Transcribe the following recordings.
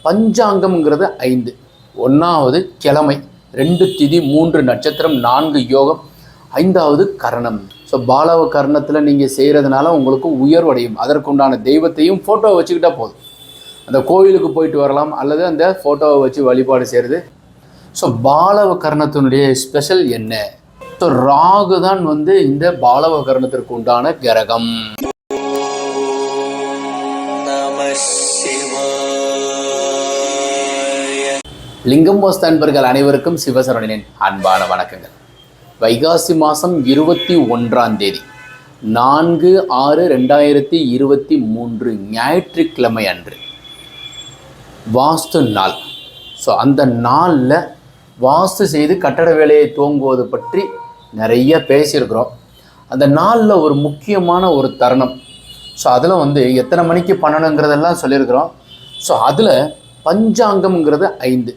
பஞ்சாங்கம்ங்கிறது 5. 1வது கிழமை, 2 திதி, 3 நட்சத்திரம், 4 யோகம், 5வது கரணம். ஸோ பாலவ கரணத்தில் நீங்கள் செய்கிறதுனால உங்களுக்கு உயர்வடையும். அதற்குண்டான தெய்வத்தையும் ஃபோட்டோவை வச்சுக்கிட்டால் போதும். அந்த கோவிலுக்கு போயிட்டு வரலாம் அல்லது அந்த ஃபோட்டோவை வச்சு வழிபாடு செய்கிறது. ஸோ பாலவ கரணத்தினுடைய ஸ்பெஷல் என்ன? ஸோ ராகு தான் இந்த பாலவ கரணத்திற்கு உண்டான கிரகம். லிங்கம் வாசு நண்பர்கள் அனைவருக்கும் சிவ சரவணனின் அன்பான வணக்கங்கள். வைகாசி மாதம் 21ஆம் தேதி 4/6/2023 ஞாயிற்றுக்கிழமை அன்று வாஸ்து நாள். ஸோ அந்த நாளில் வாஸ்து செய்து கட்டட வேலையை துவங்குவது பற்றி நிறைய பேசியிருக்கிறோம். அந்த நாளில் ஒரு முக்கியமான ஒரு தருணம். ஸோ அதில் எத்தனை மணிக்கு பண்ணணுங்கிறதெல்லாம் சொல்லியிருக்கிறோம். ஸோ அதில் பஞ்சாங்கம்ங்கிறது 5.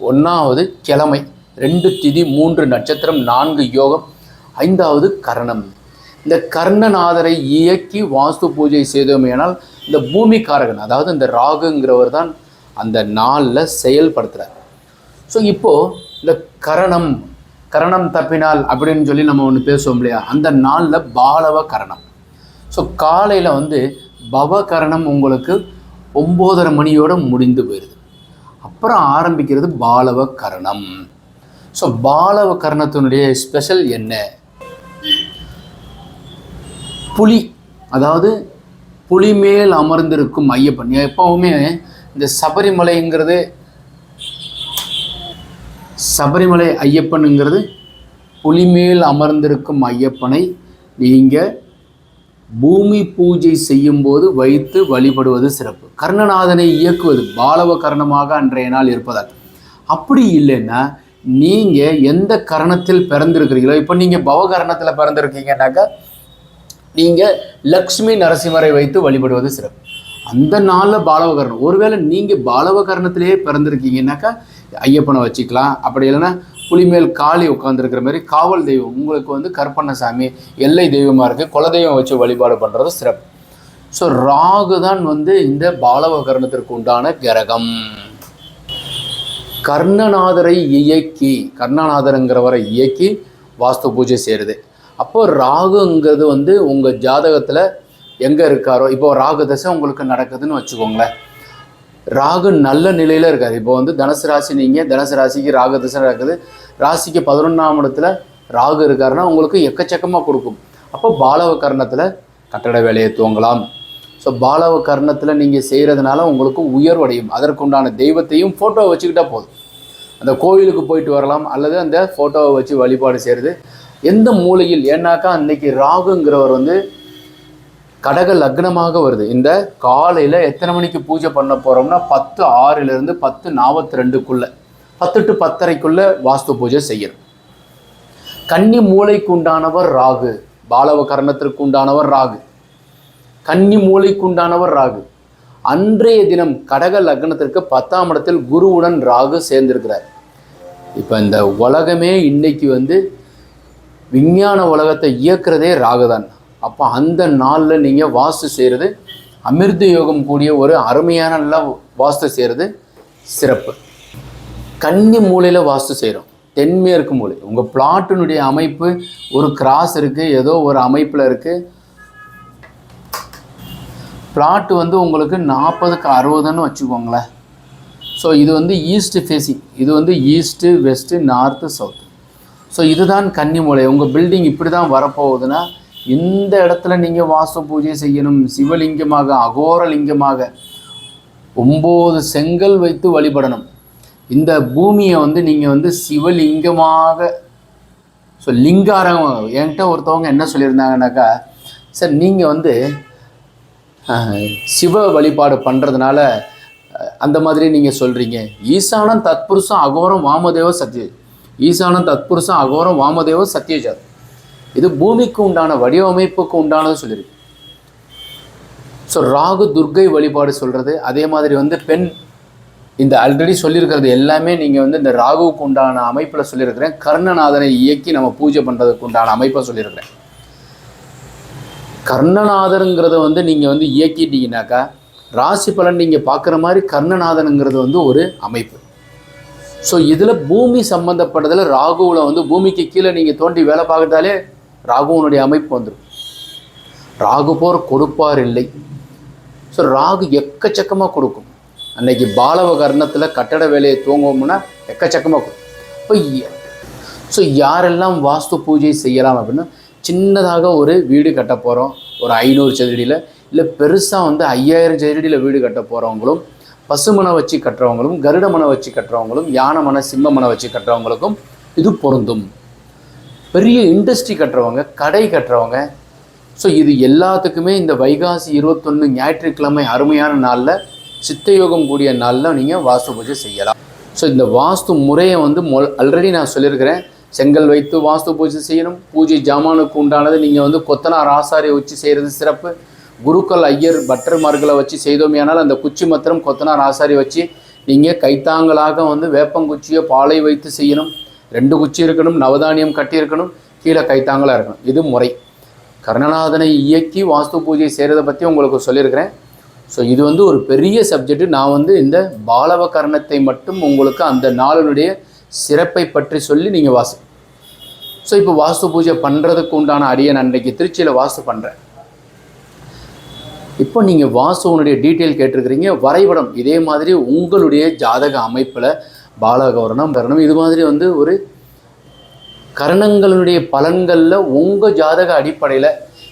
1வது கிழமை, 2 திதி, 3 நட்சத்திரம், 4 யோகம், 5வது கரணம். இந்த கர்ணநாதரை இயக்கி வாஸ்து பூஜை செய்தோமேனால் இந்த பூமிக்காரகன், அதாவது இந்த ராகுங்கிறவர் தான் அந்த நாளில் செயல்படுத்துகிறார். ஸோ இப்போது இந்த கரணம் தப்பினால் அப்படின்னு சொல்லி நம்ம ஒன்று பேசுவோம் இல்லையா, அந்த நாளில் பாலவ கரணம். ஸோ காலையில் பவகரணம் உங்களுக்கு 9:30 மணியோடு முடிந்து போயிடுது. அப்புறம் ஆரம்பிக்கிறது பாலவ கரணம். ஸோ பாலவ கரணத்தினுடைய ஸ்பெஷல் என்ன? புலி, அதாவது புலி மேல் அமர்ந்திருக்கும் ஐயப்பன். எப்பவுமே இந்த சபரிமலை ஐயப்பனுங்கிறது புலி மேல் அமர்ந்திருக்கும் ஐயப்பனை நீங்கள் பூமி பூஜை செய்யும்போது வைத்து வழிபடுவது சிறப்பு. கர்ணநாதனை இயக்குவது பாலவ கரணமாக அன்றைய நாள் இருப்பதால். அப்படி இல்லைன்னா நீங்கள் எந்த கரணத்தில் பிறந்திருக்கிறீங்களோ, இப்போ நீங்கள் பவகரணத்தில் பிறந்திருக்கீங்கன்னாக்கா நீங்கள் லக்ஷ்மி நரசிம்மரை வைத்து வழிபடுவது சிறப்பு. அந்த நாளில் பாலவகரணம். ஒருவேளை நீங்கள் பாலவகரணத்திலேயே பிறந்திருக்கீங்கன்னாக்கா ஐயப்பனை வச்சுக்கலாம். அப்படி இல்லைன்னா புலிமேல் காளி உட்காந்துருக்கிற மாதிரி காவல் தெய்வம் உங்களுக்கு கருப்பண்ணசாமி எல்லை தெய்வமாக இருக்குது, குலதெய்வம் வச்சு வழிபாடு பண்ணுறது சிறப்பு. ஸோ ராகு தான் இந்த பாலவ கரணத்திற்கு உண்டான கிரகம். கர்ணநாதருங்கிறவரை இயக்கி வாஸ்து பூஜை செய்கிறது. அப்போது ராகுங்கிறது உங்கள் ஜாதகத்தில் எங்கே இருக்காரோ, இப்போ ராகு தசை உங்களுக்கு நடக்குதுன்னு வச்சுக்கோங்களேன். ராகு நல்ல நிலையில் இருக்காது. இப்போ தனுசு ராசி, நீங்கள் தனுசு ராசிக்கு ராகு தசை நடக்குது, ராசிக்கு 11ஆம் இடத்துல ராகு இருக்காருன்னா உங்களுக்கு எக்கச்சக்கமாக கொடுக்கும். அப்போ பாலவ கர்ணத்தில் கட்டட வேலையை துவங்கலாம். ஸோ பாலவ கர்ணத்தில் நீங்கள் செய்கிறதுனால உங்களுக்கு உயர்வடையும். அதற்குண்டான தெய்வத்தையும் ஃபோட்டோவை வச்சுக்கிட்டால் போதும். அந்த கோவிலுக்கு போயிட்டு வரலாம் அல்லது அந்த ஃபோட்டோவை வச்சு வழிபாடு செய்கிறது. எந்த மூலையில், ஏன்னாக்கா அன்னைக்கு ராகுங்கிறவர் கடக லக்னமாக வருது. இந்த காலையில் எத்தனை மணிக்கு பூஜை பண்ண போகிறோம்னா 10:06 10:42 10 to 10:30 வாஸ்து பூஜை செய்யணும். கன்னி மூளைக்கு உண்டானவர் ராகு, பாலவ கரணத்திற்கு உண்டானவர் ராகு, கன்னி மூளைக்கு உண்டானவர் ராகு. அன்றைய தினம் கடக லக்னத்திற்கு 10ஆம் இடத்தில் குருவுடன் ராகு சேர்ந்திருக்கிறார். இப்போ இந்த உலகமே இன்னைக்கு விஞ்ஞான உலகத்தை இயக்கிறதே ராகு தான். அப்போ அந்த நாளில் நீங்கள் வாஸ்து செய்கிறது, அமிர்த யோகம் கூடிய ஒரு அருமையான நல்ல வாஸ்து செய்கிறது சிறப்பு. கன்னி மூலையில் வாஸ்து செய்கிறோம், தென்மேற்கு மூலை. உங்கள் பிளாட்டினுடைய அமைப்பு ஒரு கிராஸ் இருக்குது, ஏதோ ஒரு அமைப்பில் இருக்குது. பிளாட்டு உங்களுக்கு 40க்கு 60ன்னு வச்சுக்கோங்களேன். ஸோ இது ஈஸ்ட் ஃபேஸிங், இது east, west, north, south. So இதுதான் கன்னி மூலை. உங்கள் பில்டிங் இப்படி தான் வரப்போகுதுன்னா இந்த இடத்துல நீங்கள் வாஸ்து பூஜை செய்யணும். சிவலிங்கமாக, அகோரலிங்கமாக 9 செங்கல் வைத்து வழிபடணும். இந்த பூமியை நீங்கள் சிவலிங்கமாக, ஸோ லிங்காரம். என்கிட்ட ஒருத்தவங்க என்ன சொல்லியிருந்தாங்கன்னாக்கா, சார் நீங்கள் சிவ வழிபாடு பண்ணுறதுனால அந்த மாதிரி நீங்கள் சொல்கிறீங்க. ஈசானம் தத்புருஷம் அகோரம் வாமதேவ சத்ய, ஈசானம் தத்புருஷம் அகோரம் வாமதேவ சத்யஜாத். இது பூமிக்கு உண்டான வடிவமைப்புக்கு உண்டானது சொல்லியிருக்கு. ஸோ ராகு துர்க்கை வழிபாடு சொல்கிறது. அதே மாதிரி பெண், இந்த ஆல்ரெடி சொல்லியிருக்கிறது எல்லாமே நீங்கள் இந்த ராகுவுக்கு உண்டான அமைப்பில் சொல்லியிருக்கிறேன். கர்ணநாதனை இயக்கி நம்ம பூஜை பண்ணுறதுக்கு உண்டான அமைப்பை சொல்லியிருக்கிறேன். கர்ணநாதருங்கிறத நீங்கள் இயக்கிட்டீங்கன்னாக்கா ராசி பலன் நீங்கள் பார்க்குற மாதிரி கர்ணநாதனுங்கிறது வந்து ஒரு அமைப்பு. ஸோ இதில் பூமி சம்மந்தப்பட்டதில் ராகுவில் வந்து பூமிக்கு கீழே நீங்கள் தோண்டி வேலை பார்க்கறதாலே ராகுவனுடைய அமைப்பு வந்துடும். ராகு போர் கொடுப்பார் இல்லை. ஸோ ராகு எக்கச்சக்கமாக கொடுக்கும். அன்னைக்கு பாலவ கர்ணத்தில் கட்டட வேலையை துவங்குவோம்னா எக்கச்சக்கமாக கொடுக்கும். இப்போ ஸோ யாரெல்லாம் வாஸ்து பூஜை செய்யலாம் அப்படின்னா, சின்னதாக ஒரு வீடு கட்ட போகிறோம், ஒரு 500 சதுரடியில், இல்லை பெருசாக வந்து 5000 சதுரடியில் வீடு கட்ட போகிறவங்களும், பசுமனை வச்சு கட்டுறவங்களும், கருட மனை வச்சு கட்டுறவங்களும், யானை மனை சிம்ம மனை வச்சு கட்டுறவங்களுக்கும் இது பொருந்தும். பெரிய இண்டஸ்ட்ரி கட்டுறவங்க, கடை கட்டுறவங்க, ஸோ இது எல்லாத்துக்குமே இந்த வைகாசி 21 ஞாயிற்றுக்கிழமை அருமையான நாளில், சித்தயோகம் கூடிய நாளில் நீங்கள் வாஸ்து பூஜை செய்யலாம். ஸோ இந்த வாஸ்து முறையை வந்து ஆல்ரெடி நான் சொல்லியிருக்கிறேன். செங்கல் வைத்து வாஸ்து பூஜை செய்யணும். பூஜை ஜாமானுக்கு உண்டானது நீங்கள் வந்து கொத்தனார் ஆசாரியை வச்சு செய்கிறது சிறப்பு. குருக்கள் ஐயர் பட்டர்மார்களை வச்சு செய்தோமையானால் அந்த குச்சி மாத்திரம் கொத்தனார் ஆசாரி வச்சு நீங்கள் கைத்தாங்களாக வந்து வேப்பங்குச்சியை பாலை வைத்து செய்யணும். 2 குச்சி இருக்கணும், நவதானியம் கட்டி இருக்கணும், கீழே கைத்தாங்களாக இருக்கணும். இது முறை. கர்ணநாதனை இயக்கி வாஸ்து பூஜை செய்கிறத பற்றி உங்களுக்கு சொல்லியிருக்கிறேன். ஸோ இது வந்து ஒரு பெரிய சப்ஜெக்ட். நான் வந்து இந்த பாலவ கர்ணத்தை மட்டும் உங்களுக்கு அந்த நாளினுடைய சிறப்பை பற்றி சொல்லி நீங்கள் ஸோ இப்போ வாஸ்து பூஜை பண்ணுறதுக்கு உண்டான அடியன் அன்றைக்கு திருச்சியில் வாஸ்து பண்ணுறேன். இப்போ நீங்கள் வாஸ்துவனுடைய டீட்டெயில் கேட்டிருக்கிறீங்க. வரைபடம் இதே மாதிரி உங்களுடைய ஜாதக அமைப்பில் பாலகவரணம் கரணம் இது மாதிரி வந்து ஒரு கரணங்களுடைய பலன்களில் உங்கள் ஜாதக அடிப்படையில்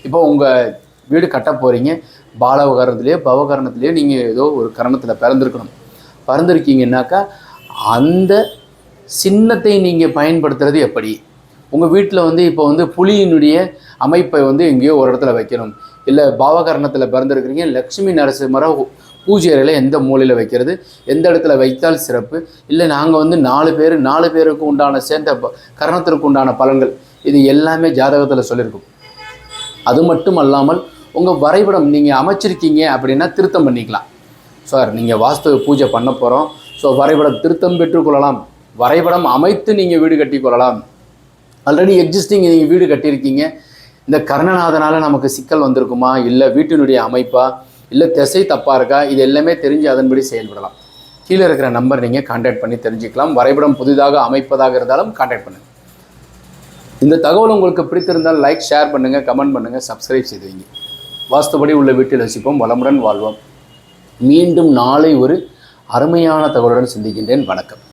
இப்போ உங்கள் வீடு கட்ட போகிறீங்க. பாலவகரணத்துலேயோ பவகரணத்துலேயோ நீங்கள் ஏதோ ஒரு கரணத்தில் பிறந்திருக்கீங்கன்னாக்கா அந்த சின்னத்தை நீங்கள் பயன்படுத்துறது எப்படி? உங்கள் வீட்டில் வந்து இப்போ வந்து புலியினுடைய அமைப்பை வந்து எங்கேயோ ஒரு இடத்துல வைக்கணும். இல்லை பாவகரணத்தில் பிறந்திருக்கிறீங்க, லக்ஷ்மி நரசிம்மரை பூஜை அறையில் எந்த மூலையில் வைக்கிறது, எந்த இடத்துல வைத்தால் சிறப்பு, இல்லை நாங்கள் வந்து 4 பேருக்கு உண்டான சேர்ந்த கரணத்திற்கு உண்டான பலன்கள், இது எல்லாமே ஜாதகத்தில் சொல்லியிருக்கும். அது மட்டும் அல்லாமல் உங்கள் வரைபடம் நீங்கள் அமைச்சிருக்கீங்க அப்படின்னா திருத்தம் பண்ணிக்கலாம். சார் நீங்கள் வாஸ்து பூஜை பண்ண போகிறோம், ஸோ வரைபடம் திருத்தம் பெற்றுக்கொள்ளலாம். வரைபடம் அமைத்து நீங்கள் வீடு கட்டி கொள்ளலாம். ஆல்ரெடி எக்ஸிஸ்டிங் நீங்கள் வீடு கட்டியிருக்கீங்க, இந்த கர்ணநாதனால் நமக்கு சிக்கல் வந்திருக்குமா, இல்லை வீட்டினுடைய அமைப்பா, இல்லை திசை தப்பாக இருக்கா, இது எல்லாமே தெரிஞ்சு அதன்படி செயல்படலாம். கீழே இருக்கிற நம்பர் நீங்கள் கான்டாக்ட் பண்ணி தெரிஞ்சுக்கலாம். வரைபடம் புதிதாக அமைப்பதாக இருந்தாலும் கான்டாக்ட் பண்ணுங்கள். இந்த தகவல் உங்களுக்கு பிடித்திருந்தால் லைக், ஷேர் பண்ணுங்கள், கமெண்ட் பண்ணுங்கள், சப்ஸ்கிரைப் செய்து வைங்க. வாஸ்துபடி உள்ள வீட்டில் வசிப்போம், வளமுடன் வாழ்வோம். மீண்டும் நாளை ஒரு அருமையான தகவலுடன் சந்திக்கின்றேன். வணக்கம்.